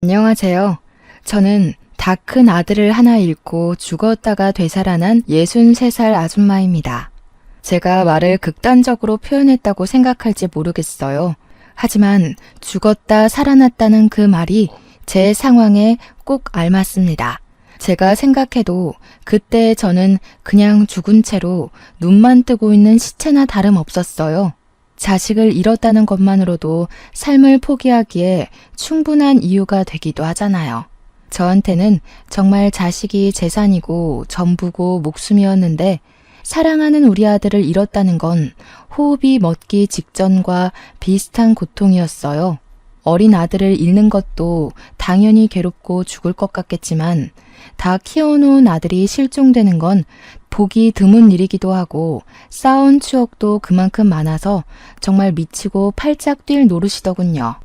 안녕하세요. 저는 다 큰 아들을 하나 잃고 죽었다가 되살아난 63살 아줌마입니다. 제가 말을 극단적으로 표현했다고 생각할지 모르겠어요. 하지만 죽었다 살아났다는 그 말이 제 상황에 꼭 알맞습니다. 제가 생각해도 그때 저는 그냥 죽은 채로 눈만 뜨고 있는 시체나 다름없었어요. 자식을 잃었다는 것만으로도 삶을 포기하기에 충분한 이유가 되기도 하잖아요. 저한테는 정말 자식이 재산이고 전부고 목숨이었는데 사랑하는 우리 아들을 잃었다는 건 호흡이 멎기 직전과 비슷한 고통이었어요. 어린 아들을 잃는 것도 당연히 괴롭고 죽을 것 같겠지만 다 키워놓은 아들이 실종되는 건 보기 드문 일이기도 하고 쌓아온 추억도 그만큼 많아서 정말 미치고 팔짝 뛸 노릇이더군요.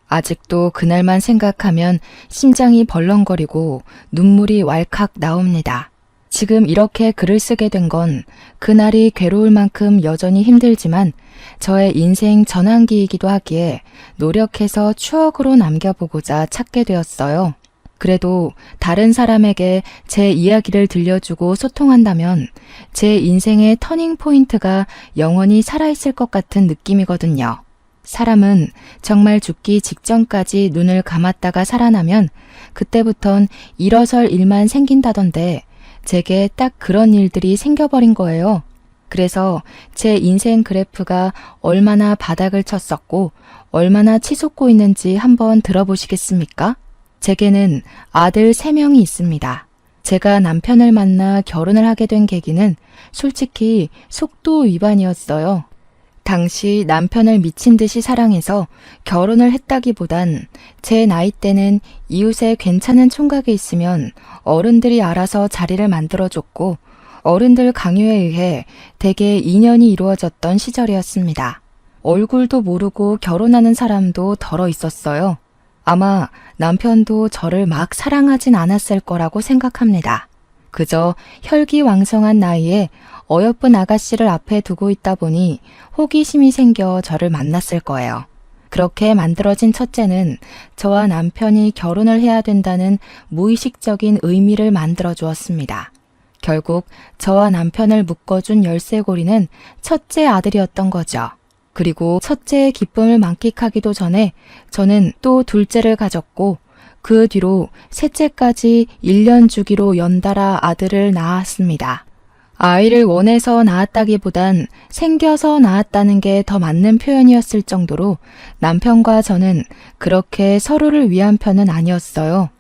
아직도 그날만 생각하면 심장이 벌렁거리고 눈물이 왈칵 나옵니다. 지금 이렇게 글을 쓰게 된 건 그날이 괴로울 만큼 여전히 힘들지만 저의 인생 전환기이기도 하기에 노력해서 추억으로 남겨보고자 찾게 되었어요. 그래도 다른 사람에게 제 이야기를 들려주고 소통한다면 제 인생의 터닝 포인트가 영원히 살아있을 것 같은 느낌이거든요. 사람은 정말 죽기 직전까지 눈을 감았다가 살아나면 그때부턴 일어설 일만 생긴다던데 제게 딱 그런 일들이 생겨버린 거예요. 그래서 제 인생 그래프가 얼마나 바닥을 쳤었고 얼마나 치솟고 있는지 한번 들어보시겠습니까? 제게는 아들 3명이 있습니다. 제가 남편을 만나 결혼을 하게 된 계기는 솔직히 속도 위반이었어요. 당시 남편을 미친 듯이 사랑해서 결혼을 했다기보단 제 나이 때는 이웃에 괜찮은 총각이 있으면 어른들이 알아서 자리를 만들어줬고 어른들 강요에 의해 대개 인연이 이루어졌던 시절이었습니다. 얼굴도 모르고 결혼하는 사람도 덜어 있었어요. 아마 남편도 저를 막 사랑하진 않았을 거라고 생각합니다. 그저 혈기왕성한 나이에 어여쁜 아가씨를 앞에 두고 있다 보니 호기심이 생겨 저를 만났을 거예요. 그렇게 만들어진 첫째는 저와 남편이 결혼을 해야 된다는 무의식적인 의미를 만들어 주었습니다. 결국 저와 남편을 묶어준 열쇠고리는 첫째 아들이었던 거죠. 그리고 첫째의 기쁨을 만끽하기도 전에 저는 또 둘째를 가졌고 그 뒤로 셋째까지 1년 주기로 연달아 아들을 낳았습니다. 아이를 원해서 낳았다기보단 생겨서 낳았다는 게 더 맞는 표현이었을 정도로 남편과 저는 그렇게 서로를 위한 편은 아니었어요.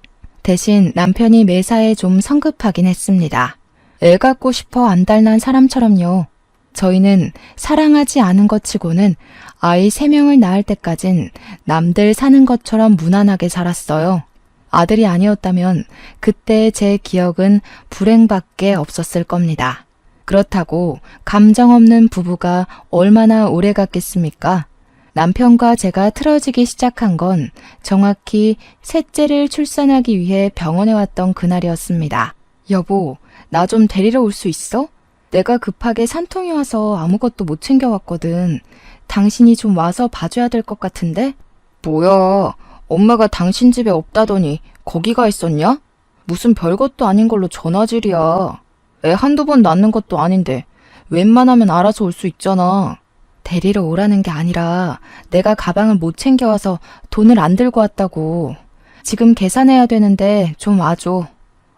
대신 남편이 매사에 좀 성급하긴 했습니다. 애 갖고 싶어 안달난 사람처럼요. 저희는 사랑하지 않은 것 치고는 아이 3명을 낳을 때까진 남들 사는 것처럼 무난하게 살았어요. 아들이 아니었다면 그때 제 기억은 불행밖에 없었을 겁니다. 그렇다고 감정 없는 부부가 얼마나 오래 갔겠습니까? 남편과 제가 틀어지기 시작한 건 정확히 셋째를 출산하기 위해 병원에 왔던 그날이었습니다. 여보, 나 좀 데리러 올 수 있어? 내가 급하게 산통이 와서 아무것도 못 챙겨왔거든. 당신이 좀 와서 봐줘야 될 것 같은데? 뭐야, 엄마가 당신 집에 없다더니 거기가 있었냐? 무슨 별것도 아닌 걸로 전화질이야. 애 한두 번 낳는 것도 아닌데 웬만하면 알아서 올 수 있잖아. 데리러 오라는 게 아니라 내가 가방을 못 챙겨와서 돈을 안 들고 왔다고. 지금 계산해야 되는데 좀 와줘.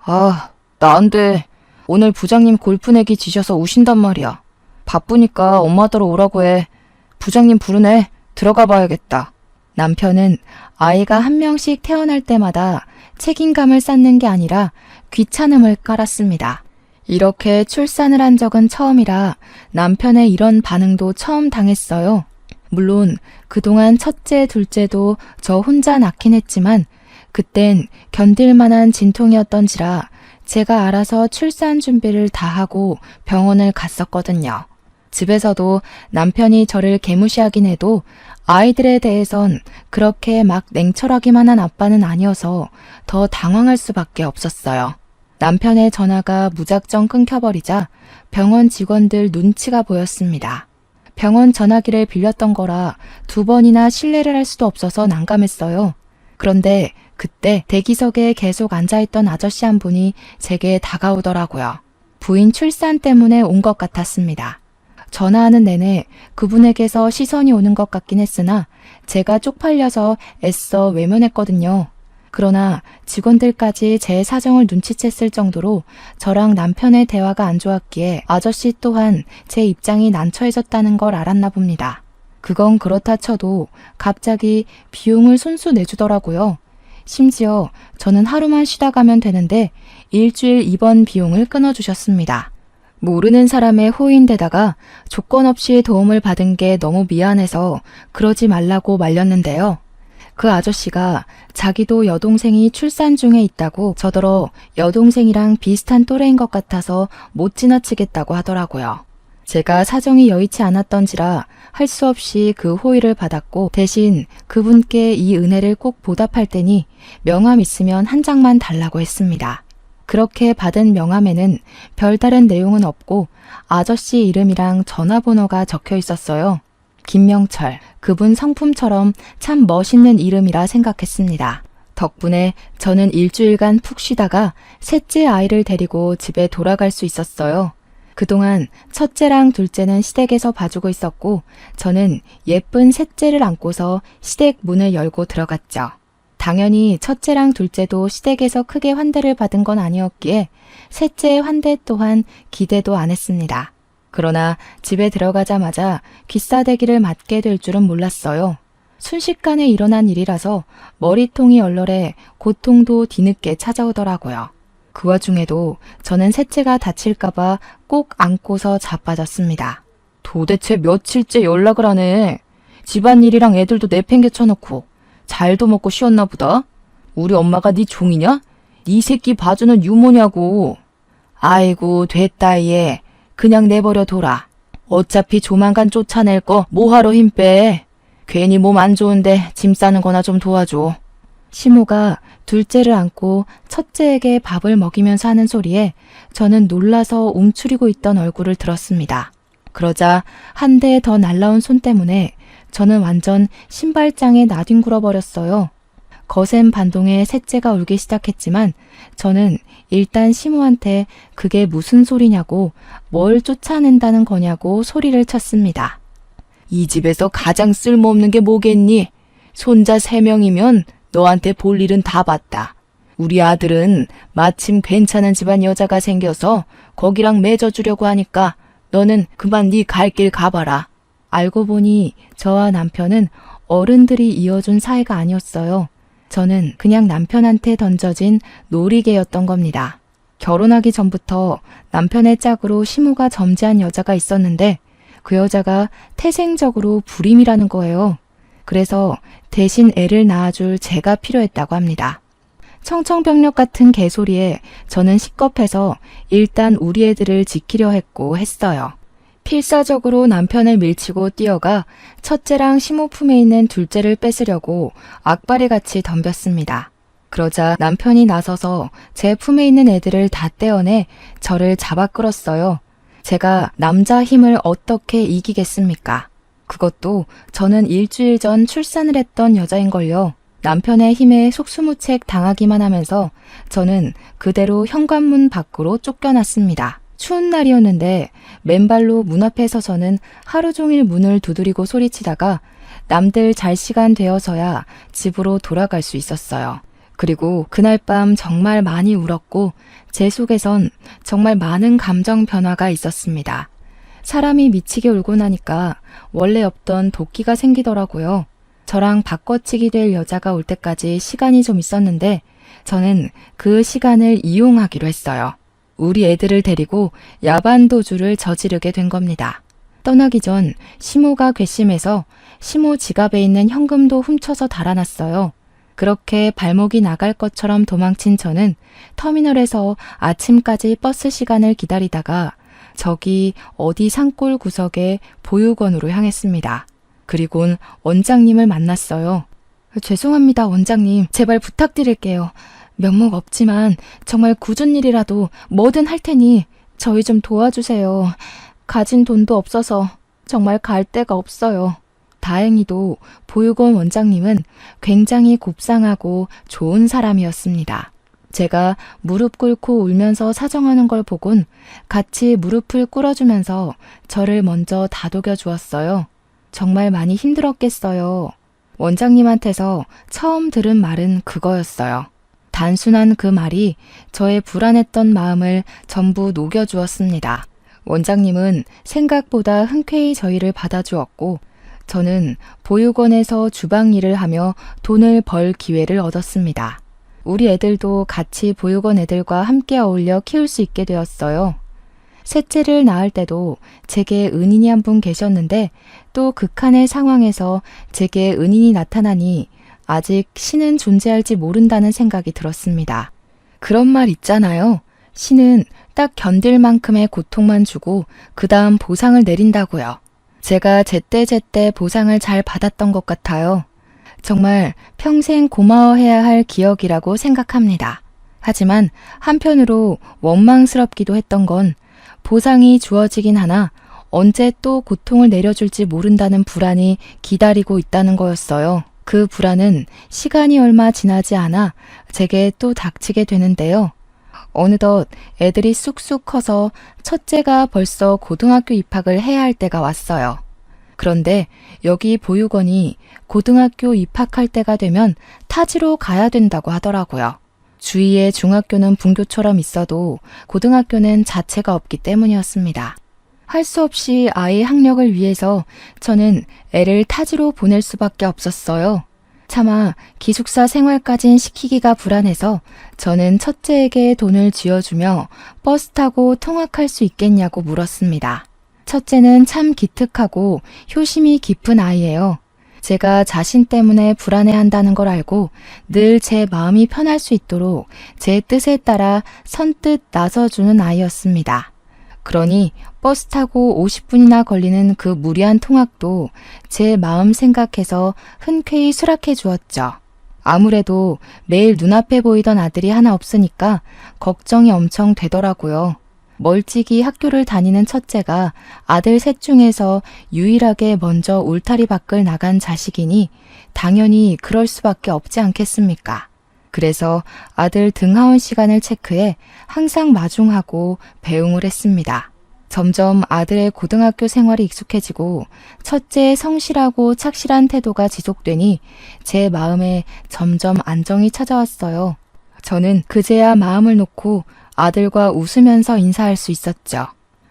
아, 나 안 돼. 오늘 부장님 골프 내기 지셔서 우신단 말이야. 바쁘니까 엄마더러 오라고 해. 부장님 부르네. 들어가 봐야겠다. 남편은 아이가 한 명씩 태어날 때마다 책임감을 쌓는 게 아니라 귀찮음을 깔았습니다. 이렇게 출산을 한 적은 처음이라 남편의 이런 반응도 처음 당했어요. 물론 그동안 첫째, 둘째도 저 혼자 낳긴 했지만 그땐 견딜 만한 진통이었던지라 제가 알아서 출산 준비를 다 하고 병원을 갔었거든요. 집에서도 남편이 저를 개무시하긴 해도 아이들에 대해선 그렇게 막 냉철하기만 한 아빠는 아니어서 더 당황할 수밖에 없었어요. 남편의 전화가 무작정 끊겨버리자 병원 직원들 눈치가 보였습니다. 병원 전화기를 빌렸던 거라 2번이나 실례를 할 수도 없어서 난감했어요. 그런데 그때 대기석에 계속 앉아있던 아저씨 한 분이 제게 다가오더라고요. 부인 출산 때문에 온 것 같았습니다. 전화하는 내내 그분에게서 시선이 오는 것 같긴 했으나 제가 쪽팔려서 애써 외면했거든요. 그러나 직원들까지 제 사정을 눈치챘을 정도로 저랑 남편의 대화가 안 좋았기에 아저씨 또한 제 입장이 난처해졌다는 걸 알았나 봅니다. 그건 그렇다 쳐도 갑자기 비용을 손수 내주더라고요. 심지어 저는 하루만 쉬다 가면 되는데 일주일 입원 비용을 끊어주셨습니다. 모르는 사람의 호의인데다가 조건 없이 도움을 받은 게 너무 미안해서 그러지 말라고 말렸는데요. 그 아저씨가 자기도 여동생이 출산 중에 있다고 저더러 여동생이랑 비슷한 또래인 것 같아서 못 지나치겠다고 하더라고요. 제가 사정이 여의치 않았던지라 할 수 없이 그 호의를 받았고 대신 그분께 이 은혜를 꼭 보답할 테니 명함 있으면 한 장만 달라고 했습니다. 그렇게 받은 명함에는 별다른 내용은 없고 아저씨 이름이랑 전화번호가 적혀 있었어요. 김명철, 그분 성품처럼 참 멋있는 이름이라 생각했습니다. 덕분에 저는 일주일간 푹 쉬다가 셋째 아이를 데리고 집에 돌아갈 수 있었어요. 그동안 첫째랑 둘째는 시댁에서 봐주고 있었고 저는 예쁜 셋째를 안고서 시댁 문을 열고 들어갔죠. 당연히 첫째랑 둘째도 시댁에서 크게 환대를 받은 건 아니었기에 셋째의 환대 또한 기대도 안 했습니다. 그러나 집에 들어가자마자 귀싸대기를 맞게 될 줄은 몰랐어요. 순식간에 일어난 일이라서 머리통이 얼얼해 고통도 뒤늦게 찾아오더라고요. 그 와중에도 저는 셋째가 다칠까봐 꼭 안고서 자빠졌습니다. 도대체 며칠째 연락을 하네. 집안일이랑 애들도 내팽개쳐놓고 잘도 먹고 쉬었나 보다. 우리 엄마가 네 종이냐? 네 새끼 봐주는 유모냐고. 아이고 됐다 얘. 그냥 내버려 둬라. 어차피 조만간 쫓아낼 거 뭐하러 힘 빼. 괜히 몸 안 좋은데 짐 싸는 거나 좀 도와줘. 시모가 둘째를 안고 첫째에게 밥을 먹이면서 하는 소리에 저는 놀라서 움츠리고 있던 얼굴을 들었습니다. 그러자 한 대 더 날라온 손 때문에 저는 완전 신발장에 나뒹굴어 버렸어요. 거센 반동에 셋째가 울기 시작했지만 저는 일단 시모한테 그게 무슨 소리냐고 뭘 쫓아낸다는 거냐고 소리를 쳤습니다. 이 집에서 가장 쓸모없는 게 뭐겠니? 손자 3명이면 너한테 볼 일은 다 봤다. 우리 아들은 마침 괜찮은 집안 여자가 생겨서 거기랑 맺어주려고 하니까 너는 그만 네 갈 길 가봐라. 알고 보니 저와 남편은 어른들이 이어준 사이가 아니었어요. 저는 그냥 남편한테 던져진 놀이개였던 겁니다. 결혼하기 전부터 남편의 짝으로 시모가 점지한 여자가 있었는데 그 여자가 태생적으로 불임이라는 거예요. 그래서 대신 애를 낳아줄 제가 필요했다고 합니다. 청천벽력 같은 개소리에 저는 식겁해서 일단 우리 애들을 지키려 했어요. 필사적으로 남편을 밀치고 뛰어가 첫째랑 시모 품에 있는 둘째를 뺏으려고 악바리같이 덤볐습니다. 그러자 남편이 나서서 제 품에 있는 애들을 다 떼어내 저를 잡아 끌었어요. 제가 남자 힘을 어떻게 이기겠습니까? 그것도 저는 일주일 전 출산을 했던 여자인걸요. 남편의 힘에 속수무책 당하기만 하면서 저는 그대로 현관문 밖으로 쫓겨났습니다. 추운 날이었는데 맨발로 문 앞에 서서는 하루 종일 문을 두드리고 소리치다가 남들 잘 시간 되어서야 집으로 돌아갈 수 있었어요. 그리고 그날 밤 정말 많이 울었고 제 속에선 정말 많은 감정 변화가 있었습니다. 사람이 미치게 울고 나니까 원래 없던 도끼가 생기더라고요. 저랑 바꿔치기 될 여자가 올 때까지 시간이 좀 있었는데 저는 그 시간을 이용하기로 했어요. 우리 애들을 데리고 야반도주를 저지르게 된 겁니다. 떠나기 전 시모가 괘씸해서 시모 지갑에 있는 현금도 훔쳐서 달아났어요. 그렇게 발목이 나갈 것처럼 도망친 저는 터미널에서 아침까지 버스 시간을 기다리다가 저기 어디 산골 구석에 보육원으로 향했습니다. 그리곤 원장님을 만났어요. 죄송합니다, 원장님. 제발 부탁드릴게요. 면목 없지만 정말 굳은 일이라도 뭐든 할 테니 저희 좀 도와주세요. 가진 돈도 없어서 정말 갈 데가 없어요. 다행히도 보육원 원장님은 굉장히 곱상하고 좋은 사람이었습니다. 제가 무릎 꿇고 울면서 사정하는 걸 보곤 같이 무릎을 꿇어주면서 저를 먼저 다독여 주었어요. 정말 많이 힘들었겠어요. 원장님한테서 처음 들은 말은 그거였어요. 단순한 그 말이 저의 불안했던 마음을 전부 녹여주었습니다. 원장님은 생각보다 흔쾌히 저희를 받아주었고 저는 보육원에서 주방 일을 하며 돈을 벌 기회를 얻었습니다. 우리 애들도 같이 보육원 애들과 함께 어울려 키울 수 있게 되었어요. 셋째를 낳을 때도 제게 은인이 한 분 계셨는데 또 극한의 상황에서 제게 은인이 나타나니 아직 신은 존재할지 모른다는 생각이 들었습니다. 그런 말 있잖아요. 신은 딱 견딜 만큼의 고통만 주고 그 다음 보상을 내린다고요. 제가 제때제때 보상을 잘 받았던 것 같아요. 정말 평생 고마워해야 할 기억이라고 생각합니다. 하지만 한편으로 원망스럽기도 했던 건 보상이 주어지긴 하나 언제 또 고통을 내려줄지 모른다는 불안이 기다리고 있다는 거였어요. 그 불안은 시간이 얼마 지나지 않아 제게 또 닥치게 되는데요. 어느덧 애들이 쑥쑥 커서 첫째가 벌써 고등학교 입학을 해야 할 때가 왔어요. 그런데 여기 보육원이 고등학교 입학할 때가 되면 타지로 가야 된다고 하더라고요. 주위에 중학교는 분교처럼 있어도 고등학교는 자체가 없기 때문이었습니다. 할 수 없이 아이 학력을 위해서 저는 애를 타지로 보낼 수밖에 없었어요. 차마 기숙사 생활까진 시키기가 불안해서 저는 첫째에게 돈을 쥐어주며 버스 타고 통학할 수 있겠냐고 물었습니다. 첫째는 참 기특하고 효심이 깊은 아이예요. 제가 자신 때문에 불안해한다는 걸 알고 늘 제 마음이 편할 수 있도록 제 뜻에 따라 선뜻 나서주는 아이였습니다. 그러니 버스 타고 50분이나 걸리는 그 무리한 통학도 제 마음 생각해서 흔쾌히 수락해 주었죠. 아무래도 매일 눈앞에 보이던 아들이 하나 없으니까 걱정이 엄청 되더라고요. 멀찍이 학교를 다니는 첫째가 아들 셋 중에서 유일하게 먼저 울타리 밖을 나간 자식이니 당연히 그럴 수밖에 없지 않겠습니까? 그래서 아들 등하원 시간을 체크해 항상 마중하고 배웅을 했습니다. 점점 아들의 고등학교 생활이 익숙해지고 첫째의 성실하고 착실한 태도가 지속되니 제 마음에 점점 안정이 찾아왔어요. 저는 그제야 마음을 놓고 아들과 웃으면서 인사할 수 있었죠.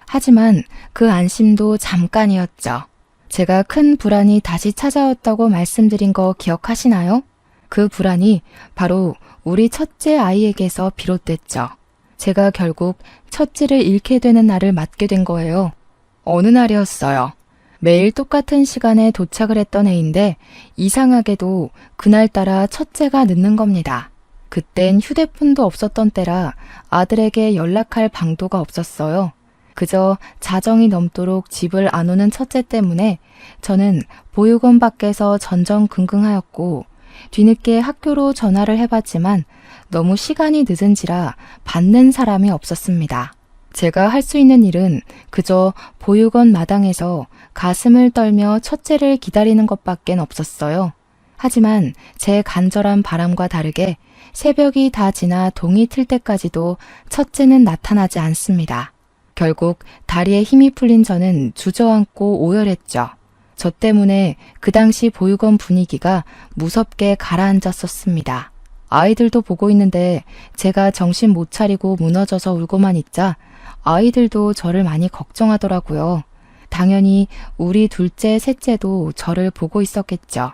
하지만 그 안심도 잠깐이었죠. 제가 큰 불안이 다시 찾아왔다고 말씀드린 거 기억하시나요? 그 불안이 바로 우리 첫째 아이에게서 비롯됐죠. 제가 결국 첫째를 잃게 되는 날을 맞게 된 거예요. 어느 날이었어요. 매일 똑같은 시간에 도착을 했던 애인데 이상하게도 그날따라 첫째가 늦는 겁니다. 그땐 휴대폰도 없었던 때라 아들에게 연락할 방도가 없었어요. 그저 자정이 넘도록 집을 안 오는 첫째 때문에 저는 보육원 밖에서 전전긍긍하였고 뒤늦게 학교로 전화를 해봤지만 너무 시간이 늦은지라 받는 사람이 없었습니다. 제가 할 수 있는 일은 그저 보육원 마당에서 가슴을 떨며 첫째를 기다리는 것밖엔 없었어요. 하지만 제 간절한 바람과 다르게 새벽이 다 지나 동이 틀 때까지도 첫째는 나타나지 않습니다. 결국 다리에 힘이 풀린 저는 주저앉고 오열했죠. 저 때문에 그 당시 보육원 분위기가 무섭게 가라앉았었습니다. 아이들도 보고 있는데 제가 정신 못 차리고 무너져서 울고만 있자 아이들도 저를 많이 걱정하더라고요. 당연히 우리 둘째, 셋째도 저를 보고 있었겠죠.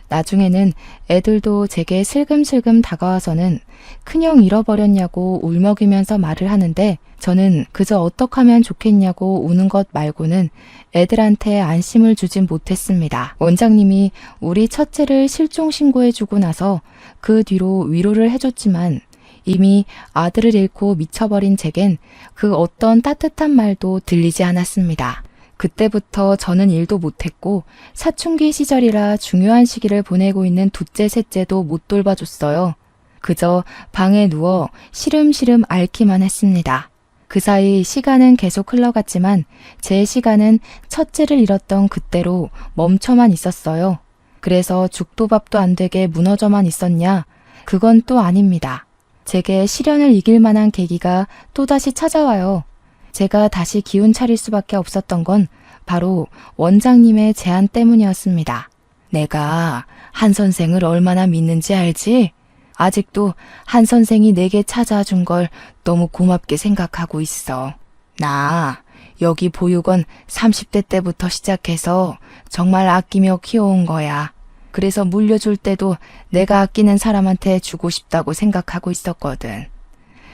나중에는 애들도 제게 슬금슬금 다가와서는 큰형 잃어버렸냐고 울먹이면서 말을 하는데 저는 그저 어떡하면 좋겠냐고 우는 것 말고는 애들한테 안심을 주진 못했습니다. 원장님이 우리 첫째를 실종 신고해주고 나서 그 뒤로 위로를 해줬지만 이미 아들을 잃고 미쳐버린 제겐 그 어떤 따뜻한 말도 들리지 않았습니다. 그때부터 저는 일도 못했고 사춘기 시절이라 중요한 시기를 보내고 있는 둘째, 셋째도 못 돌봐줬어요. 그저 방에 누워 시름시름 앓기만 했습니다. 그 사이 시간은 계속 흘러갔지만 제 시간은 첫째를 잃었던 그때로 멈춰만 있었어요. 그래서 죽도 밥도 안 되게 무너져만 있었냐? 그건 또 아닙니다. 제게 시련을 이길 만한 계기가 또다시 찾아와요. 제가 다시 기운 차릴 수밖에 없었던 건 바로 원장님의 제안 때문이었습니다. 내가 한 선생을 얼마나 믿는지 알지? 아직도 한 선생이 내게 찾아준 걸 너무 고맙게 생각하고 있어. 나 여기 보육원 30대 때부터 시작해서 정말 아끼며 키워온 거야. 그래서 물려줄 때도 내가 아끼는 사람한테 주고 싶다고 생각하고 있었거든.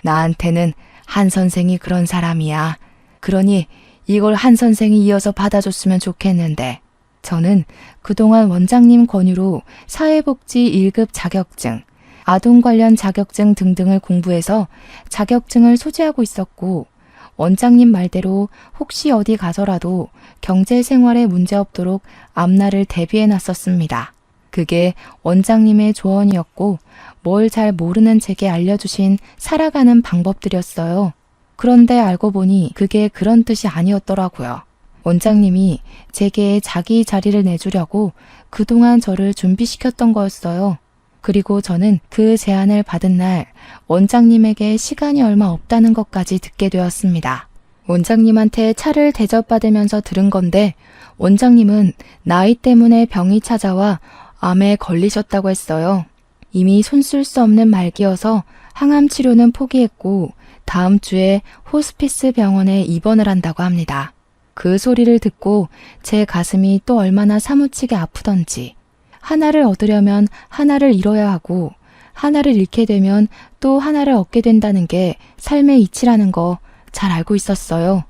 나한테는 한 선생이 그런 사람이야. 그러니 이걸 한 선생이 이어서 받아줬으면 좋겠는데 저는 그동안 원장님 권유로 사회복지 1급 자격증, 아동 관련 자격증 등등을 공부해서 자격증을 소지하고 있었고 원장님 말대로 혹시 어디 가서라도 경제 생활에 문제 없도록 앞날을 대비해 놨었습니다. 그게 원장님의 조언이었고 뭘 잘 모르는 제게 알려주신 살아가는 방법들이었어요. 그런데 알고 보니 그게 그런 뜻이 아니었더라고요. 원장님이 제게 자기 자리를 내주려고 그동안 저를 준비시켰던 거였어요. 그리고 저는 그 제안을 받은 날 원장님에게 시간이 얼마 없다는 것까지 듣게 되었습니다. 원장님한테 차를 대접받으면서 들은 건데 원장님은 나이 때문에 병이 찾아와 암에 걸리셨다고 했어요. 이미 손쓸 수 없는 말기여서 항암 치료는 포기했고 다음 주에 호스피스 병원에 입원을 한다고 합니다. 그 소리를 듣고 제 가슴이 또 얼마나 사무치게 아프던지 하나를 얻으려면 하나를 잃어야 하고 하나를 잃게 되면 또 하나를 얻게 된다는 게 삶의 이치라는 거 잘 알고 있었어요.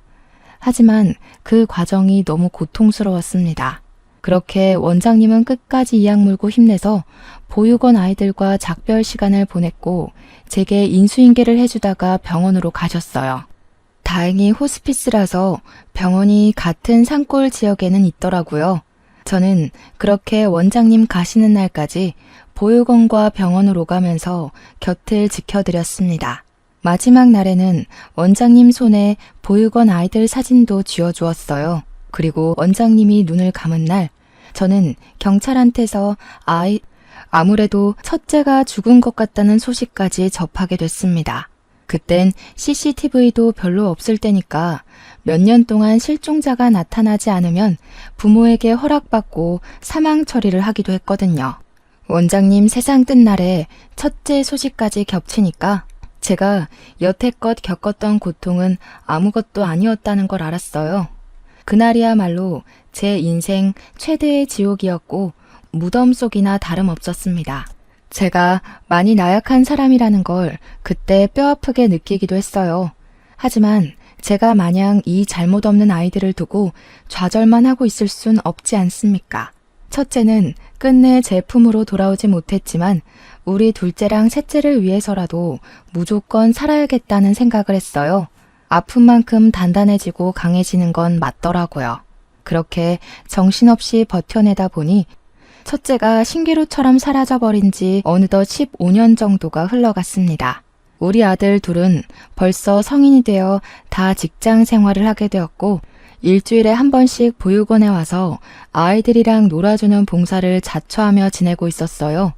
하지만 그 과정이 너무 고통스러웠습니다. 그렇게 원장님은 끝까지 이악 물고 힘내서 보육원 아이들과 작별 시간을 보냈고 제게 인수인계를 해주다가 병원으로 가셨어요. 다행히 호스피스라서 병원이 같은 산골 지역에는 있더라고요. 저는 그렇게 원장님 가시는 날까지 보육원과 병원을 오가면서 곁을 지켜드렸습니다. 마지막 날에는 원장님 손에 보육원 아이들 사진도 쥐어주었어요. 그리고 원장님이 눈을 감은 날 저는 경찰한테서 아무래도 첫째가 죽은 것 같다는 소식까지 접하게 됐습니다. 그땐 CCTV도 별로 없을 때니까 몇 년 동안 실종자가 나타나지 않으면 부모에게 허락받고 사망 처리를 하기도 했거든요. 원장님 세상 뜬 날에 첫째 소식까지 겹치니까 제가 여태껏 겪었던 고통은 아무것도 아니었다는 걸 알았어요. 그날이야말로 제 인생 최대의 지옥이었고 무덤 속이나 다름없었습니다. 제가 많이 나약한 사람이라는 걸 그때 뼈아프게 느끼기도 했어요. 하지만 제가 마냥 이 잘못 없는 아이들을 두고 좌절만 하고 있을 순 없지 않습니까? 첫째는 끝내 제 품으로 돌아오지 못했지만 우리 둘째랑 셋째를 위해서라도 무조건 살아야겠다는 생각을 했어요. 아픈 만큼 단단해지고 강해지는 건 맞더라고요. 그렇게 정신없이 버텨내다 보니 첫째가 신기루처럼 사라져버린 지 어느덧 15년 정도가 흘러갔습니다. 우리 아들 둘은 벌써 성인이 되어 다 직장 생활을 하게 되었고 일주일에 한 번씩 보육원에 와서 아이들이랑 놀아주는 봉사를 자처하며 지내고 있었어요.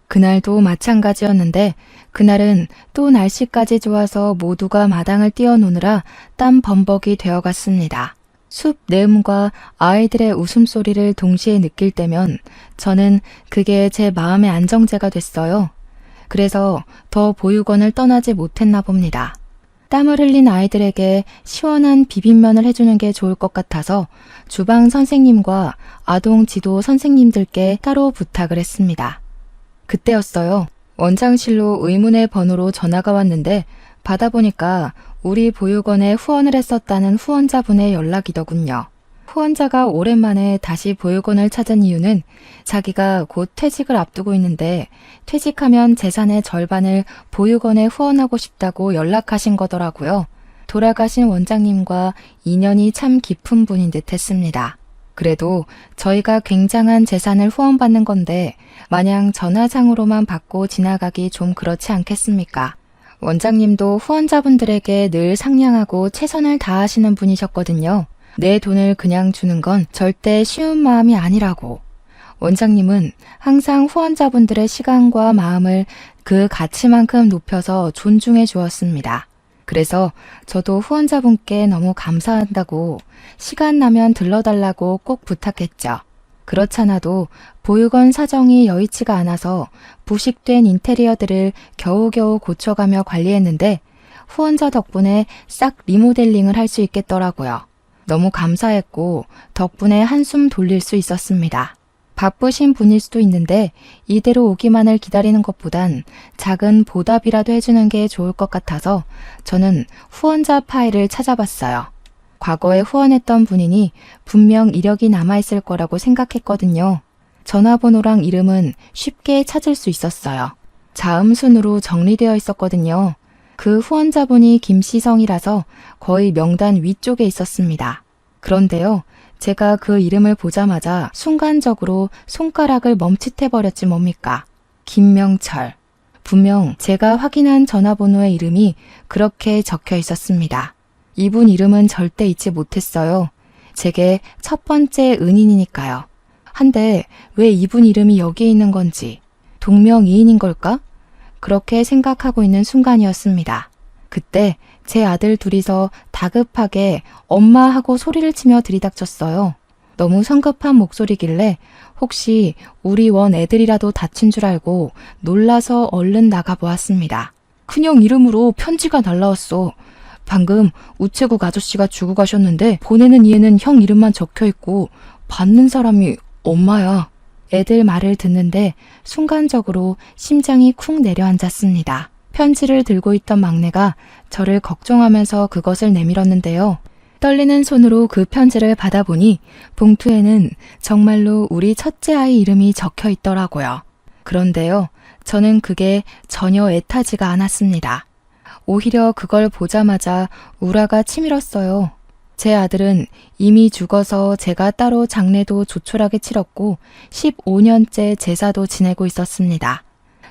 그날도 마찬가지였는데 그날은 또 날씨까지 좋아서 모두가 마당을 뛰어노느라 땀 범벅이 되어갔습니다. 숲 내음과 아이들의 웃음소리를 동시에 느낄 때면 저는 그게 제 마음의 안정제가 됐어요. 그래서 더 보육원을 떠나지 못했나 봅니다. 땀을 흘린 아이들에게 시원한 비빔면을 해주는 게 좋을 것 같아서 주방 선생님과 아동 지도 선생님들께 따로 부탁을 했습니다. 그때였어요. 원장실로 의문의 번호로 전화가 왔는데 받아보니까 우리 보육원에 후원을 했었다는 후원자분의 연락이더군요. 후원자가 오랜만에 다시 보육원을 찾은 이유는 자기가 곧 퇴직을 앞두고 있는데 퇴직하면 재산의 절반을 보육원에 후원하고 싶다고 연락하신 거더라고요. 돌아가신 원장님과 인연이 참 깊은 분인 듯 했습니다. 그래도 저희가 굉장한 재산을 후원받는 건데 마냥 전화상으로만 받고 지나가기 좀 그렇지 않겠습니까? 원장님도 후원자분들에게 늘 상냥하고 최선을 다하시는 분이셨거든요. 내 돈을 그냥 주는 건 절대 쉬운 마음이 아니라고. 원장님은 항상 후원자분들의 시간과 마음을 그 가치만큼 높여서 존중해 주었습니다. 그래서 저도 후원자분께 너무 감사한다고 시간 나면 들러달라고 꼭 부탁했죠. 그렇잖아도 보육원 사정이 여의치가 않아서 부식된 인테리어들을 겨우겨우 고쳐가며 관리했는데 후원자 덕분에 싹 리모델링을 할 수 있겠더라고요. 너무 감사했고 덕분에 한숨 돌릴 수 있었습니다. 바쁘신 분일 수도 있는데 이대로 오기만을 기다리는 것보단 작은 보답이라도 해주는 게 좋을 것 같아서 저는 후원자 파일을 찾아봤어요. 과거에 후원했던 분이니 분명 이력이 남아있을 거라고 생각했거든요. 전화번호랑 이름은 쉽게 찾을 수 있었어요. 자음순으로 정리되어 있었거든요. 그 후원자분이 김시성이라서 거의 명단 위쪽에 있었습니다. 그런데요, 제가 그 이름을 보자마자 순간적으로 손가락을 멈칫해버렸지 뭡니까? 김명철. 분명 제가 확인한 전화번호의 이름이 그렇게 적혀 있었습니다. 이분 이름은 절대 잊지 못했어요. 제게 첫 번째 은인이니까요. 한데 왜 이분 이름이 여기에 있는 건지, 동명이인인 걸까? 그렇게 생각하고 있는 순간이었습니다. 그때 제 아들 둘이서 다급하게 엄마 하고 소리를 치며 들이닥쳤어요. 너무 성급한 목소리길래 혹시 우리 원 애들이라도 다친 줄 알고 놀라서 얼른 나가보았습니다. 큰형 이름으로 편지가 날라왔어. 방금 우체국 아저씨가 주고 가셨는데 보내는 이에는 형 이름만 적혀있고 받는 사람이 엄마야. 애들 말을 듣는데 순간적으로 심장이 쿵 내려앉았습니다. 편지를 들고 있던 막내가 저를 걱정하면서 그것을 내밀었는데요. 떨리는 손으로 그 편지를 받아보니 봉투에는 정말로 우리 첫째 아이 이름이 적혀 있더라고요. 그런데요, 저는 그게 전혀 애타지가 않았습니다. 오히려 그걸 보자마자 우라가 치밀었어요. 제 아들은 이미 죽어서 제가 따로 장례도 조촐하게 치렀고 15년째 제사도 지내고 있었습니다.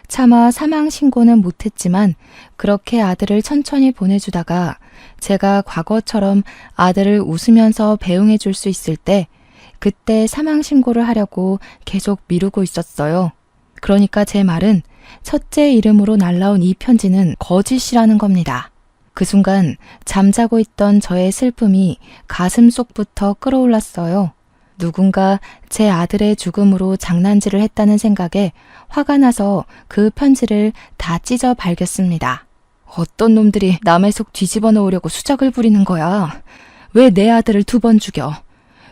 차마 사망 신고는 못했지만 그렇게 아들을 천천히 보내주다가 제가 과거처럼 아들을 웃으면서 배웅해 줄 수 있을 때 그때 사망 신고를 하려고 계속 미루고 있었어요. 그러니까 제 말은 첫째 이름으로 날라온 이 편지는 거짓이라는 겁니다. 그 순간 잠자고 있던 저의 슬픔이 가슴 속부터 끌어올랐어요. 누군가 제 아들의 죽음으로 장난질을 했다는 생각에 화가 나서 그 편지를 다 찢어 발겼습니다. 어떤 놈들이 남의 속 뒤집어 놓으려고 수작을 부리는 거야. 왜 내 아들을 2번 죽여?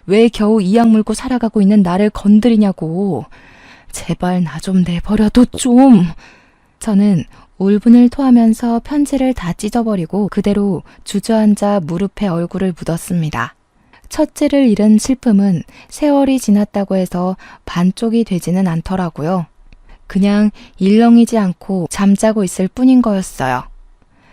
왜 겨우 이악 물고 살아가고 있는 나를 건드리냐고. 제발 나 좀 내버려둬 좀. 저는 울분을 토하면서 편지를 다 찢어버리고 그대로 주저앉아 무릎에 얼굴을 묻었습니다. 첫째를 잃은 슬픔은 세월이 지났다고 해서 반쪽이 되지는 않더라고요. 그냥 일렁이지 않고 잠자고 있을 뿐인 거였어요.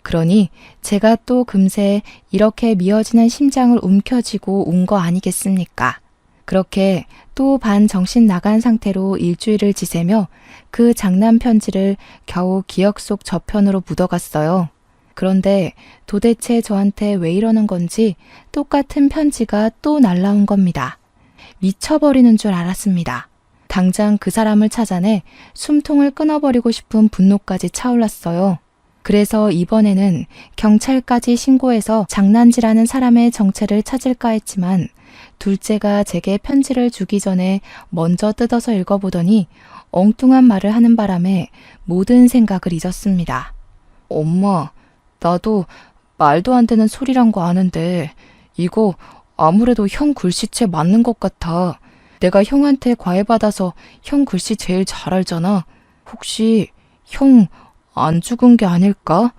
그러니 제가 또 금세 이렇게 미어지는 심장을 움켜쥐고 운 거 아니겠습니까? 그렇게 또 반 정신 나간 상태로 일주일을 지새며 그 장난 편지를 겨우 기억 속 저편으로 묻어갔어요. 그런데 도대체 저한테 왜 이러는 건지 똑같은 편지가 또 날라온 겁니다. 미쳐버리는 줄 알았습니다. 당장 그 사람을 찾아내 숨통을 끊어버리고 싶은 분노까지 차올랐어요. 그래서 이번에는 경찰까지 신고해서 장난질하는 사람의 정체를 찾을까 했지만 둘째가 제게 편지를 주기 전에 먼저 뜯어서 읽어보더니 엉뚱한 말을 하는 바람에 모든 생각을 잊었습니다. 엄마, 나도 말도 안 되는 소리란 거 아는데 이거 아무래도 형 글씨체 맞는 것 같아. 내가 형한테 과외받아서 형 글씨 제일 잘 알잖아. 혹시 형 안 죽은 게 아닐까?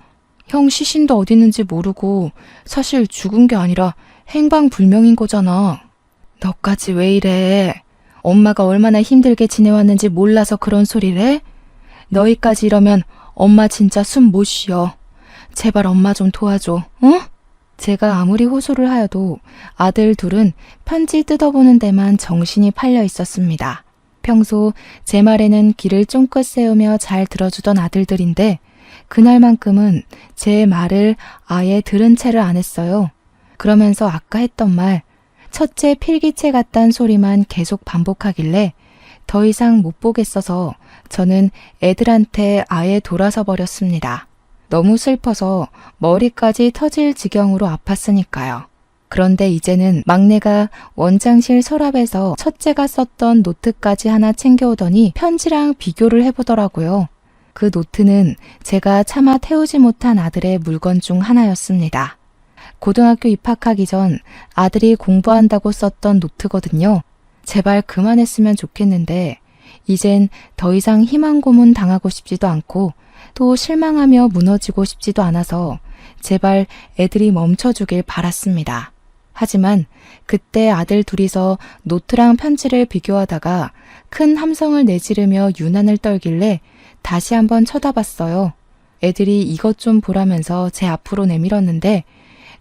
형 시신도 어디 있는지 모르고 사실 죽은 게 아니라 행방불명인 거잖아. 너까지 왜 이래? 엄마가 얼마나 힘들게 지내왔는지 몰라서 그런 소리를 해? 너희까지 이러면 엄마 진짜 숨 못 쉬어. 제발 엄마 좀 도와줘, 응? 제가 아무리 호소를 하여도 아들 둘은 편지 뜯어보는 데만 정신이 팔려 있었습니다. 평소 제 말에는 귀를 쫑긋 세우며 잘 들어주던 아들들인데 그날만큼은 제 말을 아예 들은 채를 안 했어요. 그러면서 아까 했던 말, 첫째 필기체 같단 소리만 계속 반복하길래 더 이상 못 보겠어서 저는 애들한테 아예 돌아서 버렸습니다. 너무 슬퍼서 머리까지 터질 지경으로 아팠으니까요. 그런데 이제는 막내가 원장실 서랍에서 첫째가 썼던 노트까지 하나 챙겨오더니 편지랑 비교를 해보더라고요. 그 노트는 제가 차마 태우지 못한 아들의 물건 중 하나였습니다. 고등학교 입학하기 전 아들이 공부한다고 썼던 노트거든요. 제발 그만했으면 좋겠는데 이젠 더 이상 희망 고문 당하고 싶지도 않고 또 실망하며 무너지고 싶지도 않아서 제발 애들이 멈춰주길 바랐습니다. 하지만 그때 아들 둘이서 노트랑 편지를 비교하다가 큰 함성을 내지르며 유난을 떨길래 다시 한번 쳐다봤어요. 애들이 이것 좀 보라면서 제 앞으로 내밀었는데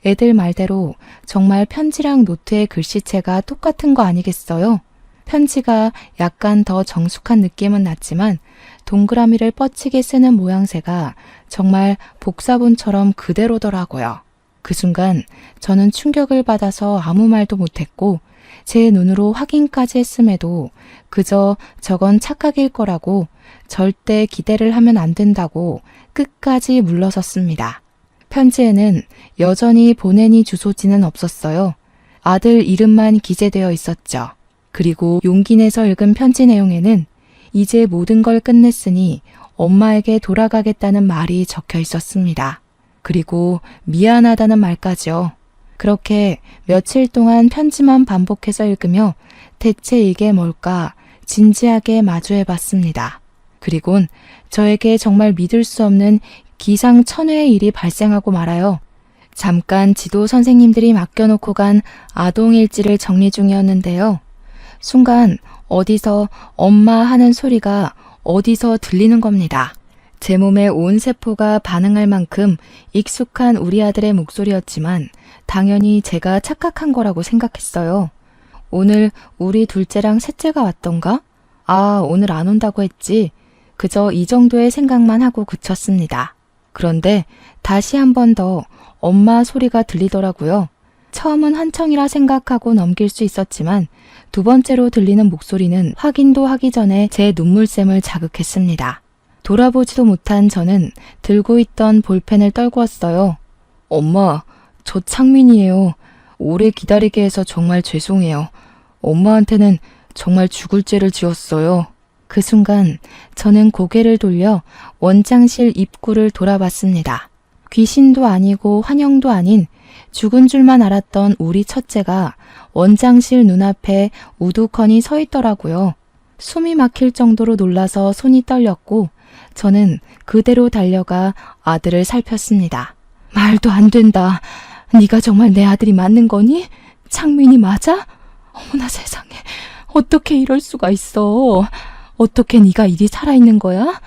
애들 말대로 정말 편지랑 노트의 글씨체가 똑같은 거 아니겠어요? 편지가 약간 더 정숙한 느낌은 났지만 동그라미를 뻗치게 쓰는 모양새가 정말 복사본처럼 그대로더라고요. 그 순간 저는 충격을 받아서 아무 말도 못했고 제 눈으로 확인까지 했음에도 그저 저건 착각일 거라고 절대 기대를 하면 안 된다고 끝까지 물러섰습니다. 편지에는 여전히 보내니 주소지는 없었어요. 아들 이름만 기재되어 있었죠. 그리고 용기 내서 읽은 편지 내용에는 이제 모든 걸 끝냈으니 엄마에게 돌아가겠다는 말이 적혀 있었습니다. 그리고 미안하다는 말까지요. 그렇게 며칠 동안 편지만 반복해서 읽으며 대체 이게 뭘까 진지하게 마주해 봤습니다. 그리곤 저에게 정말 믿을 수 없는 기상천외의 일이 발생하고 말아요. 잠깐 지도 선생님들이 맡겨놓고 간 아동일지를 정리 중이었는데요. 순간 어디서 엄마 하는 소리가 어디서 들리는 겁니다. 제 몸에 온 세포가 반응할 만큼 익숙한 우리 아들의 목소리였지만 당연히 제가 착각한 거라고 생각했어요. 오늘 우리 둘째랑 셋째가 왔던가? 아, 오늘 안 온다고 했지. 그저 이 정도의 생각만 하고 그쳤습니다. 그런데 다시 한 번 더 엄마 소리가 들리더라고요. 처음은 한청이라 생각하고 넘길 수 있었지만 두 번째로 들리는 목소리는 확인도 하기 전에 제 눈물샘을 자극했습니다. 돌아보지도 못한 저는 들고 있던 볼펜을 떨구었어요. 엄마, 저 창민이에요. 오래 기다리게 해서 정말 죄송해요. 엄마한테는 정말 죽을 죄를 지었어요. 그 순간 저는 고개를 돌려 원장실 입구를 돌아봤습니다. 귀신도 아니고 환영도 아닌 죽은 줄만 알았던 우리 첫째가 원장실 눈앞에 우두커니 서 있더라고요. 숨이 막힐 정도로 놀라서 손이 떨렸고 저는 그대로 달려가 아들을 살폈습니다. 말도 안 된다. 네가 정말 내 아들이 맞는 거니? 창민이 맞아? 어머나 세상에. 어떻게 이럴 수가 있어. 어떻게 네가 이리 살아있는 거야?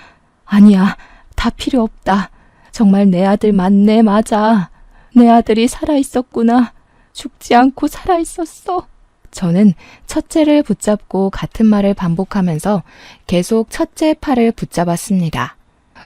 아니야. 다 필요 없다. 정말 내 아들 맞네. 맞아. 내 아들이 살아있었구나. 죽지 않고 살아있었어. 저는 첫째를 붙잡고 같은 말을 반복하면서 계속 첫째 팔을 붙잡았습니다.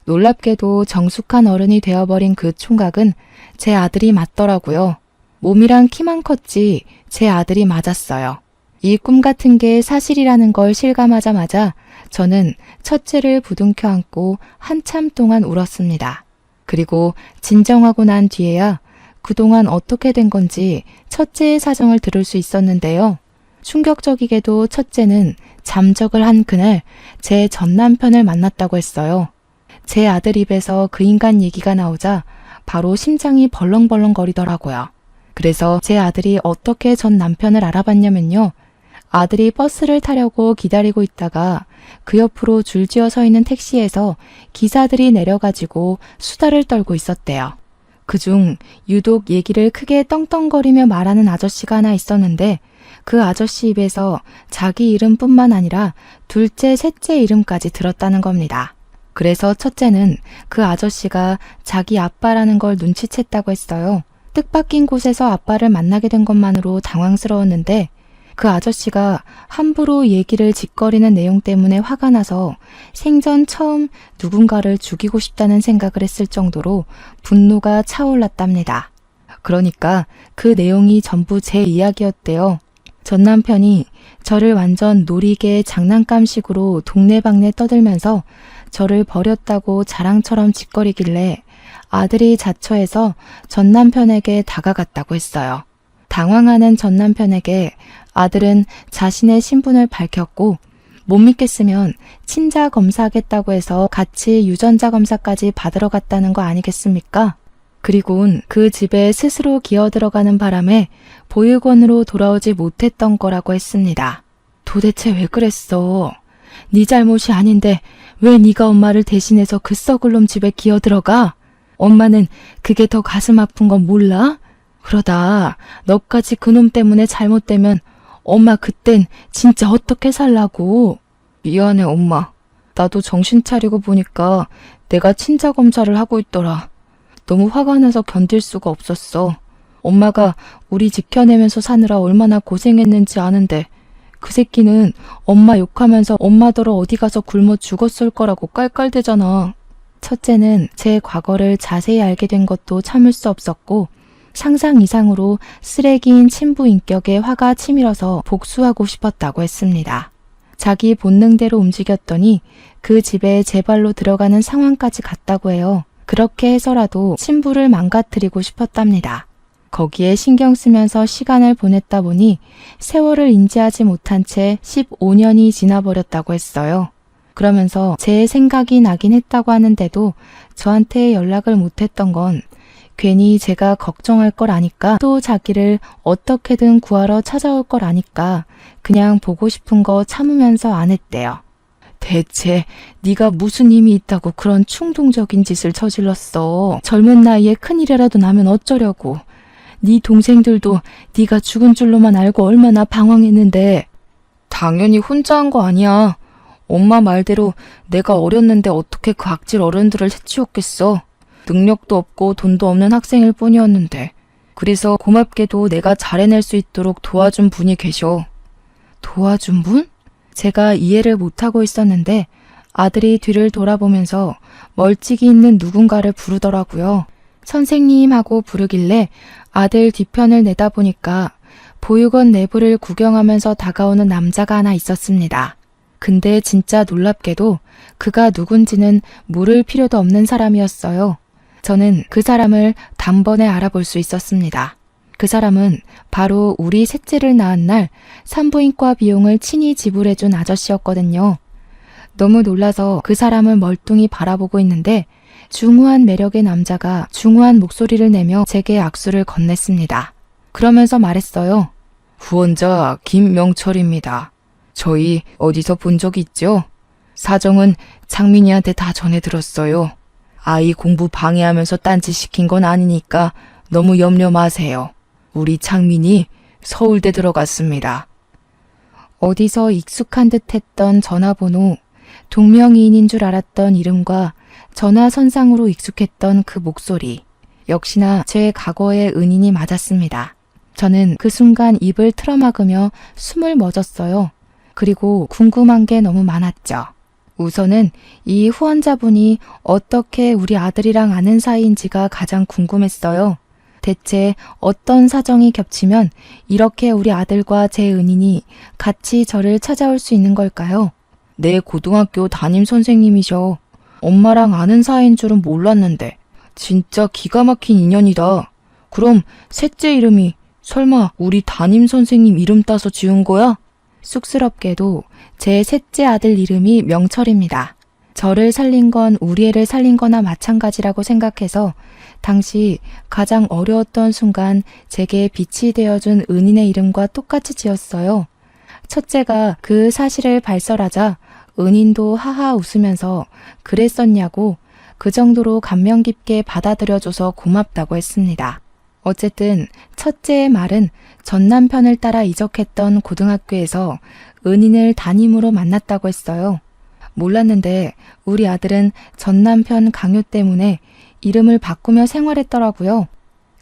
놀랍게도 정숙한 어른이 되어버린 그 총각은 제 아들이 맞더라고요. 몸이랑 키만 컸지 제 아들이 맞았어요. 이 꿈 같은 게 사실이라는 걸 실감하자마자 저는 첫째를 부둥켜 안고 한참 동안 울었습니다. 그리고 진정하고 난 뒤에야 그동안 어떻게 된 건지 첫째의 사정을 들을 수 있었는데요. 충격적이게도 첫째는 잠적을 한 그날 제 전남편을 만났다고 했어요. 제 아들 입에서 그 인간 얘기가 나오자 바로 심장이 벌렁벌렁 거리더라고요. 그래서 제 아들이 어떻게 전 남편을 알아봤냐면요. 아들이 버스를 타려고 기다리고 있다가 그 옆으로 줄지어 서 있는 택시에서 기사들이 내려가지고 수다를 떨고 있었대요. 그중 유독 얘기를 크게 떵떵거리며 말하는 아저씨가 하나 있었는데 그 아저씨 입에서 자기 이름뿐만 아니라 둘째, 셋째 이름까지 들었다는 겁니다. 그래서 첫째는 그 아저씨가 자기 아빠라는 걸 눈치챘다고 했어요. 뜻밖인 곳에서 아빠를 만나게 된 것만으로 당황스러웠는데 그 아저씨가 함부로 얘기를 짓거리는 내용 때문에 화가 나서 생전 처음 누군가를 죽이고 싶다는 생각을 했을 정도로 분노가 차올랐답니다. 그러니까 그 내용이 전부 제 이야기였대요. 전 남편이 저를 완전 놀이개 장난감식으로 동네방네 떠들면서 저를 버렸다고 자랑처럼 짓거리길래 아들이 자처해서 전 남편에게 다가갔다고 했어요. 당황하는 전 남편에게 아들은 자신의 신분을 밝혔고 못 믿겠으면 친자 검사하겠다고 해서 같이 유전자 검사까지 받으러 갔다는 거 아니겠습니까? 그리고는 그 집에 스스로 기어들어가는 바람에 보육원으로 돌아오지 못했던 거라고 했습니다. 도대체 왜 그랬어? 네 잘못이 아닌데 왜 네가 엄마를 대신해서 그 썩을 놈 집에 기어들어가? 엄마는 그게 더 가슴 아픈 건 몰라? 그러다 너까지 그놈 때문에 잘못되면 엄마 그땐 진짜 어떻게 살라고? 미안해 엄마. 나도 정신 차리고 보니까 내가 친자 검사를 하고 있더라. 너무 화가 나서 견딜 수가 없었어. 엄마가 우리 지켜내면서 사느라 얼마나 고생했는지 아는데 그 새끼는 엄마 욕하면서 엄마더러 어디 가서 굶어 죽었을 거라고 깔깔대잖아. 첫째는 제 과거를 자세히 알게 된 것도 참을 수 없었고 상상 이상으로 쓰레기인 친부 인격에 화가 치밀어서 복수하고 싶었다고 했습니다. 자기 본능대로 움직였더니 그 집에 제 발로 들어가는 상황까지 갔다고 해요. 그렇게 해서라도 친부를 망가뜨리고 싶었답니다. 거기에 신경 쓰면서 시간을 보냈다 보니 세월을 인지하지 못한 채 15년이 지나버렸다고 했어요. 그러면서 제 생각이 나긴 했다고 하는데도 저한테 연락을 못했던 건 괜히 제가 걱정할 걸 아니까 또 자기를 어떻게든 구하러 찾아올 걸 아니까 그냥 보고 싶은 거 참으면서 안 했대요. 대체 네가 무슨 힘이 있다고 그런 충동적인 짓을 저질렀어. 젊은 나이에 큰일이라도 나면 어쩌려고. 네 동생들도 네가 죽은 줄로만 알고 얼마나 방황했는데. 당연히 혼자 한 거 아니야. 엄마 말대로 내가 어렸는데 어떻게 그 악질 어른들을 해치웠겠어. 능력도 없고 돈도 없는 학생일 뿐이었는데. 그래서 고맙게도 내가 잘 해낼 수 있도록 도와준 분이 계셔. 도와준 분? 제가 이해를 못하고 있었는데 아들이 뒤를 돌아보면서 멀찍이 있는 누군가를 부르더라고요. 선생님 하고 부르길래 아들 뒤편을 내다보니까 보육원 내부를 구경하면서 다가오는 남자가 하나 있었습니다. 근데 진짜 놀랍게도 그가 누군지는 물을 필요도 없는 사람이었어요. 저는 그 사람을 단번에 알아볼 수 있었습니다. 그 사람은 바로 우리 셋째를 낳은 날 산부인과 비용을 친히 지불해준 아저씨였거든요. 너무 놀라서 그 사람을 멀뚱히 바라보고 있는데 중후한 매력의 남자가 중후한 목소리를 내며 제게 악수를 건넸습니다. 그러면서 말했어요. 후원자 김명철입니다. 저희 어디서 본 적 있죠? 사정은 창민이한테 다 전해 들었어요. 아이 공부 방해하면서 딴짓 시킨 건 아니니까 너무 염려 마세요. 우리 창민이 서울대 들어갔습니다. 어디서 익숙한 듯 했던 전화번호, 동명이인인 줄 알았던 이름과 전화선상으로 익숙했던 그 목소리. 역시나 제 과거의 은인이 맞았습니다. 저는 그 순간 입을 틀어막으며 숨을 멎었어요. 그리고 궁금한 게 너무 많았죠. 우선은 이 후원자분이 어떻게 우리 아들이랑 아는 사이인지가 가장 궁금했어요. 대체 어떤 사정이 겹치면 이렇게 우리 아들과 제 은인이 같이 저를 찾아올 수 있는 걸까요? 내 고등학교 담임 선생님이셔. 엄마랑 아는 사이인 줄은 몰랐는데 진짜 기가 막힌 인연이다. 그럼 셋째 이름이 설마 우리 담임 선생님 이름 따서 지은 거야? 쑥스럽게도 제 셋째 아들 이름이 명철입니다. 저를 살린 건 우리 애를 살린 거나 마찬가지라고 생각해서 당시 가장 어려웠던 순간 제게 빛이 되어준 은인의 이름과 똑같이 지었어요. 첫째가 그 사실을 발설하자 은인도 하하 웃으면서 그랬었냐고 그 정도로 감명 깊게 받아들여줘서 고맙다고 했습니다. 어쨌든 첫째의 말은 전 남편을 따라 이적했던 고등학교에서 은인을 담임으로 만났다고 했어요. 몰랐는데 우리 아들은 전 남편 강요 때문에 이름을 바꾸며 생활했더라고요.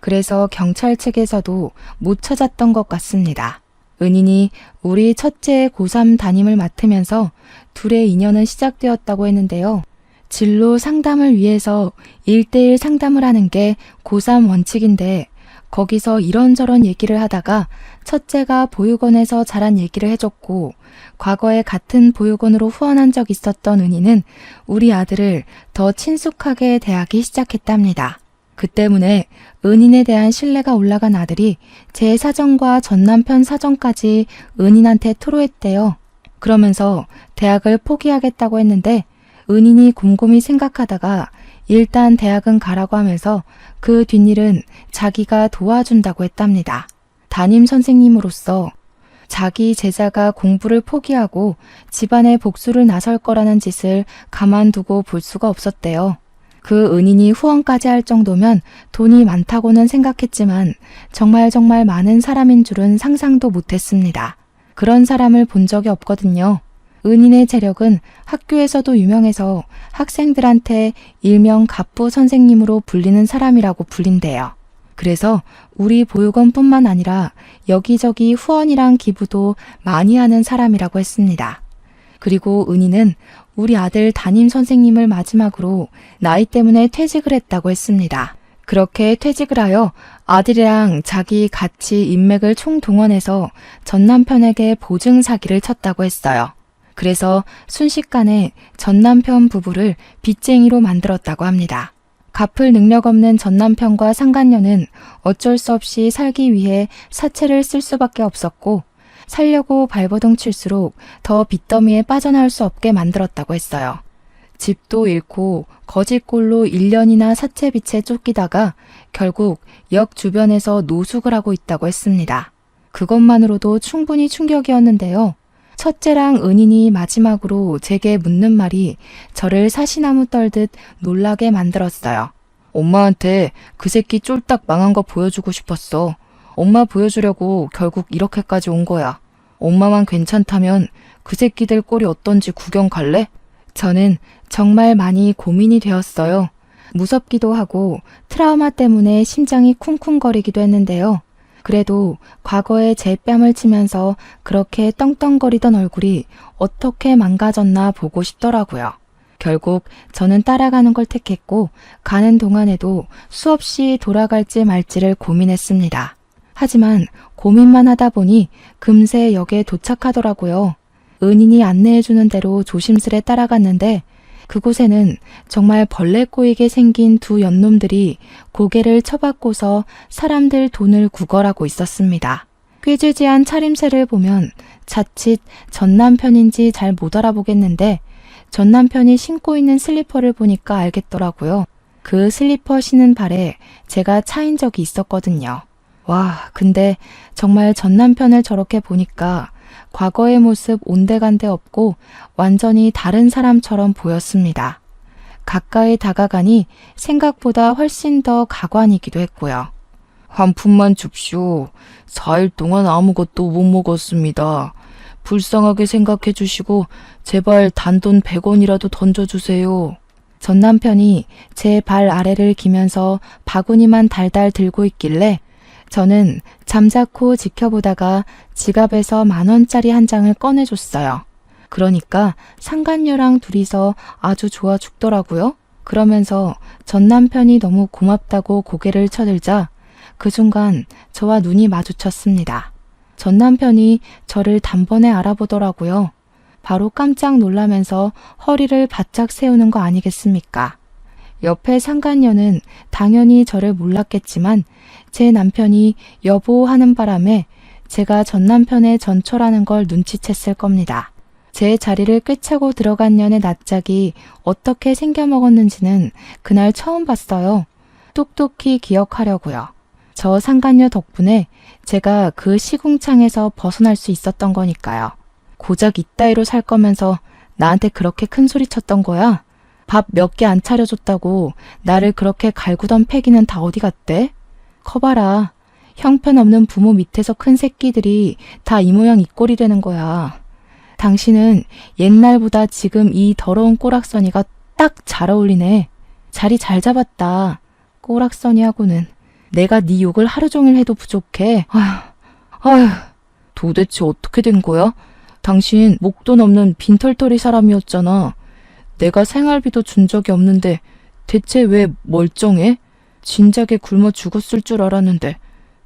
그래서 경찰 측에서도 못 찾았던 것 같습니다. 은인이 우리 첫째의 고3 담임을 맡으면서 둘의 인연은 시작되었다고 했는데요. 진로 상담을 위해서 1대1 상담을 하는 게 고3 원칙인데 거기서 이런저런 얘기를 하다가 첫째가 보육원에서 자란 얘기를 해줬고 과거에 같은 보육원으로 후원한 적 있었던 은희는 우리 아들을 더 친숙하게 대하기 시작했답니다. 그 때문에 은인에 대한 신뢰가 올라간 아들이 제 사정과 전 남편 사정까지 은인한테 토로했대요. 그러면서 대학을 포기하겠다고 했는데 은인이 곰곰이 생각하다가 일단 대학은 가라고 하면서 그 뒷일은 자기가 도와준다고 했답니다. 담임 선생님으로서 자기 제자가 공부를 포기하고 집안의 복수를 나설 거라는 짓을 가만두고 볼 수가 없었대요. 그 은인이 후원까지 할 정도면 돈이 많다고는 생각했지만 정말 많은 사람인 줄은 상상도 못했습니다. 그런 사람을 본 적이 없거든요. 은인의 재력은 학교에서도 유명해서 학생들한테 일명 갑부 선생님으로 불리는 사람이라고 불린대요. 그래서 우리 보육원뿐만 아니라 여기저기 후원이랑 기부도 많이 하는 사람이라고 했습니다. 그리고 은희는 우리 아들 담임 선생님을 마지막으로 나이 때문에 퇴직을 했다고 했습니다. 그렇게 퇴직을 하여 아들이랑 자기 같이 인맥을 총동원해서 전 남편에게 보증 사기를 쳤다고 했어요. 그래서 순식간에 전 남편 부부를 빚쟁이로 만들었다고 합니다. 갚을 능력 없는 전 남편과 상간녀는 어쩔 수 없이 살기 위해 사채를 쓸 수밖에 없었고 살려고 발버둥 칠수록 더 빚더미에 빠져나올 수 없게 만들었다고 했어요. 집도 잃고 거짓골로 1년이나 사채빚에 쫓기다가 결국 역 주변에서 노숙을 하고 있다고 했습니다. 그것만으로도 충분히 충격이었는데요. 첫째랑 은인이 마지막으로 제게 묻는 말이 저를 사시나무 떨듯 놀라게 만들었어요. 엄마한테 그 새끼 쫄딱 망한 거 보여주고 싶었어. 엄마 보여주려고 결국 이렇게까지 온 거야. 엄마만 괜찮다면 그 새끼들 꼴이 어떤지 구경 갈래? 저는 정말 많이 고민이 되었어요. 무섭기도 하고 트라우마 때문에 심장이 쿵쿵거리기도 했는데요. 그래도 과거에 제 뺨을 치면서 그렇게 떵떵거리던 얼굴이 어떻게 망가졌나 보고 싶더라고요. 결국 저는 따라가는 걸 택했고 가는 동안에도 수없이 돌아갈지 말지를 고민했습니다. 하지만 고민만 하다 보니 금세 역에 도착하더라고요. 은인이 안내해주는 대로 조심스레 따라갔는데 그곳에는 정말 벌레 꼬이게 생긴 두 연놈들이 고개를 쳐박고서 사람들 돈을 구걸하고 있었습니다. 꾀죄죄한 차림새를 보면 자칫 전 남편인지 잘 못 알아보겠는데 전 남편이 신고 있는 슬리퍼를 보니까 알겠더라고요. 그 슬리퍼 신은 발에 제가 차인 적이 있었거든요. 와, 근데 정말 전 남편을 저렇게 보니까 과거의 모습 온데간데 없고 완전히 다른 사람처럼 보였습니다. 가까이 다가가니 생각보다 훨씬 더 가관이기도 했고요. 한 푼만 줍쇼. 4일 동안 아무것도 못 먹었습니다. 불쌍하게 생각해 주시고 제발 단돈 100원이라도 던져주세요. 전 남편이 제 발 아래를 기면서 바구니만 달달 들고 있길래 저는 잠자코 지켜보다가 지갑에서 10,000원짜리 한 장을 꺼내줬어요. 그러니까 상간녀랑 둘이서 아주 좋아 죽더라고요. 그러면서 전 남편이 너무 고맙다고 고개를 쳐들자 그 순간 저와 눈이 마주쳤습니다. 전 남편이 저를 단번에 알아보더라고요. 바로 깜짝 놀라면서 허리를 바짝 세우는 거 아니겠습니까? 옆에 상간녀는 당연히 저를 몰랐겠지만 제 남편이 여보 하는 바람에 제가 전 남편의 전처라는 걸 눈치챘을 겁니다. 제 자리를 꿰차고 들어간 년의 낯짝이 어떻게 생겨먹었는지는 그날 처음 봤어요. 똑똑히 기억하려고요. 저 상간녀 덕분에 제가 그 시궁창에서 벗어날 수 있었던 거니까요. 고작 이따위로 살 거면서 나한테 그렇게 큰 소리 쳤던 거야? 밥 몇 개 안 차려줬다고 나를 그렇게 갈구던 패기는 다 어디 갔대? 커봐라. 형편없는 부모 밑에서 큰 새끼들이 다 이 모양 이 꼴이 되는 거야. 당신은 옛날보다 지금 이 더러운 꼬락서니가 딱 잘 어울리네. 자리 잘 잡았다. 꼬락서니하고는 내가 네 욕을 하루 종일 해도 부족해. 아휴. 도대체 어떻게 된 거야? 당신 목돈 없는 빈털터리 사람이었잖아. 내가 생활비도 준 적이 없는데 대체 왜 멀쩡해? 진작에 굶어 죽었을 줄 알았는데.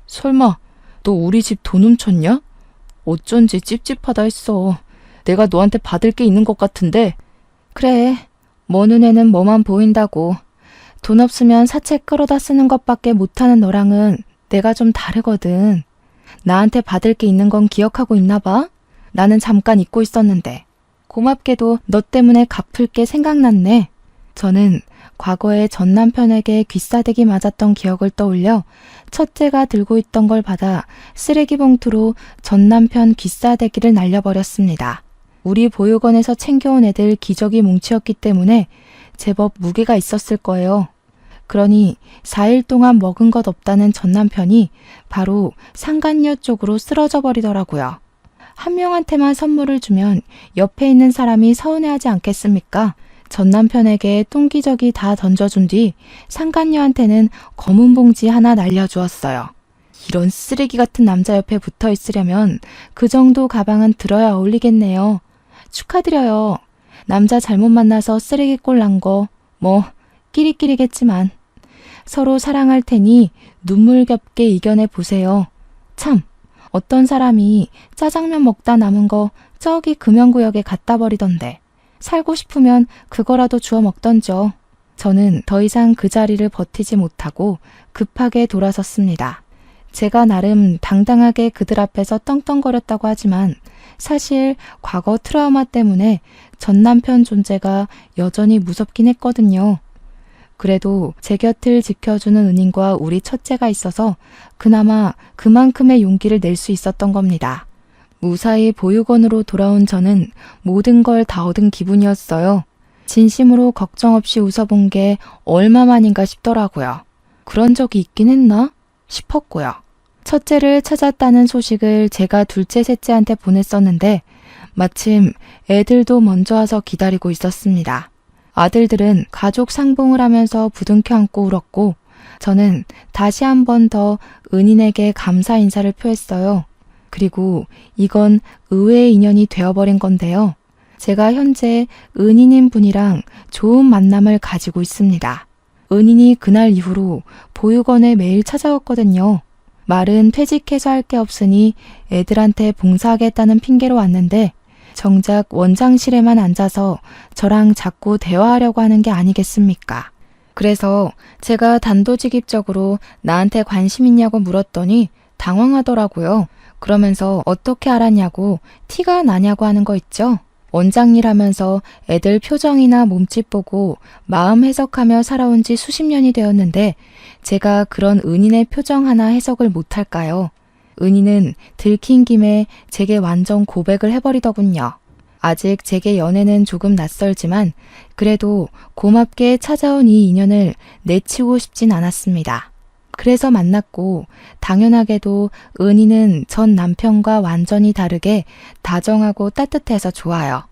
설마 너 우리 집 돈 훔쳤냐? 어쩐지 찝찝하다 했어. 내가 너한테 받을 게 있는 것 같은데. 그래, 뭐 눈에는 뭐만 보인다고. 돈 없으면 사채 끌어다 쓰는 것밖에 못하는 너랑은 내가 좀 다르거든. 나한테 받을 게 있는 건 기억하고 있나 봐? 나는 잠깐 잊고 있었는데. 고맙게도 너 때문에 갚을 게 생각났네. 저는 과거에 전 남편에게 귀싸대기 맞았던 기억을 떠올려 첫째가 들고 있던 걸 받아 쓰레기 봉투로 전 남편 귀싸대기를 날려버렸습니다. 우리 보육원에서 챙겨온 애들 기저귀 뭉치였기 때문에 제법 무게가 있었을 거예요. 그러니 4일 동안 먹은 것 없다는 전 남편이 바로 상간녀 쪽으로 쓰러져 버리더라고요. 한 명한테만 선물을 주면 옆에 있는 사람이 서운해하지 않겠습니까? 전 남편에게 똥기저귀 다 던져준 뒤 상간녀한테는 검은 봉지 하나 날려주었어요. 이런 쓰레기 같은 남자 옆에 붙어 있으려면 그 정도 가방은 들어야 어울리겠네요. 축하드려요. 남자 잘못 만나서 쓰레기꼴 난 거 뭐 끼리끼리겠지만 서로 사랑할 테니 눈물겹게 이겨내 보세요. 참, 어떤 사람이 짜장면 먹다 남은 거 저기 금연구역에 갖다 버리던데. 살고 싶으면 그거라도 주워 먹던죠. 저는 더 이상 그 자리를 버티지 못하고 급하게 돌아섰습니다. 제가 나름 당당하게 그들 앞에서 떵떵거렸다고 하지만 사실 과거 트라우마 때문에 전 남편 존재가 여전히 무섭긴 했거든요. 그래도 제 곁을 지켜주는 은인과 우리 첫째가 있어서 그나마 그만큼의 용기를 낼 수 있었던 겁니다. 무사히 보육원으로 돌아온 저는 모든 걸 다 얻은 기분이었어요. 진심으로 걱정 없이 웃어본 게 얼마만인가 싶더라고요. 그런 적이 있긴 했나 싶었고요. 첫째를 찾았다는 소식을 제가 둘째, 셋째한테 보냈었는데 마침 애들도 먼저 와서 기다리고 있었습니다. 아들들은 가족 상봉을 하면서 부둥켜 안고 울었고 저는 다시 한 번 더 은인에게 감사 인사를 표했어요. 그리고 이건 의외의 인연이 되어버린 건데요. 제가 현재 은인인 분이랑 좋은 만남을 가지고 있습니다. 은인이 그날 이후로 보육원에 매일 찾아왔거든요. 말은 퇴직해서 할 게 없으니 애들한테 봉사하겠다는 핑계로 왔는데 정작 원장실에만 앉아서 저랑 자꾸 대화하려고 하는 게 아니겠습니까? 그래서 제가 단도직입적으로 나한테 관심 있냐고 물었더니 당황하더라고요. 그러면서 어떻게 알았냐고 티가 나냐고 하는 거 있죠? 원장일 하면서 애들 표정이나 몸짓 보고 마음 해석하며 살아온 지 수십 년이 되었는데 제가 그런 은인의 표정 하나 해석을 못할까요? 은인은 들킨 김에 제게 완전 고백을 해버리더군요. 아직 제게 연애는 조금 낯설지만 그래도 고맙게 찾아온 이 인연을 내치우고 싶진 않았습니다. 그래서 만났고 당연하게도 은희는 전 남편과 완전히 다르게 다정하고 따뜻해서 좋아요.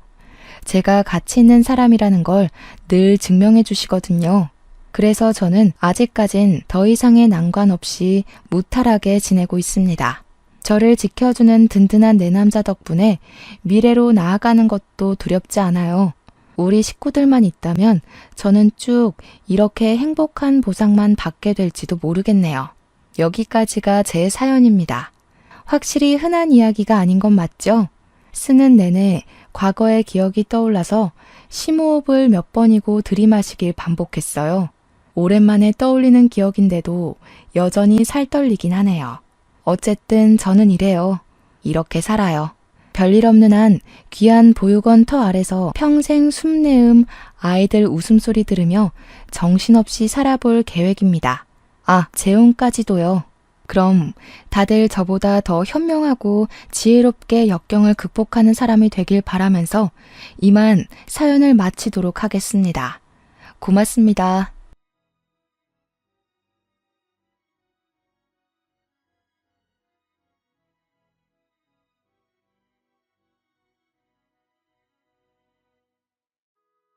제가 가치 있는 사람이라는 걸 늘 증명해 주시거든요. 그래서 저는 아직까진 더 이상의 난관 없이 무탈하게 지내고 있습니다. 저를 지켜주는 든든한 내 남자 덕분에 미래로 나아가는 것도 두렵지 않아요. 우리 식구들만 있다면 저는 쭉 이렇게 행복한 보상만 받게 될지도 모르겠네요. 여기까지가 제 사연입니다. 확실히 흔한 이야기가 아닌 건 맞죠? 쓰는 내내 과거의 기억이 떠올라서 심호흡을 몇 번이고 들이마시길 반복했어요. 오랜만에 떠올리는 기억인데도 여전히 살떨리긴 하네요. 어쨌든 저는 이래요. 이렇게 살아요. 별일 없는 한 귀한 보육원 터 아래서 평생 숨내음 아이들 웃음소리 들으며 정신없이 살아볼 계획입니다. 아, 재혼까지도요. 그럼 다들 저보다 더 현명하고 지혜롭게 역경을 극복하는 사람이 되길 바라면서 이만 사연을 마치도록 하겠습니다. 고맙습니다.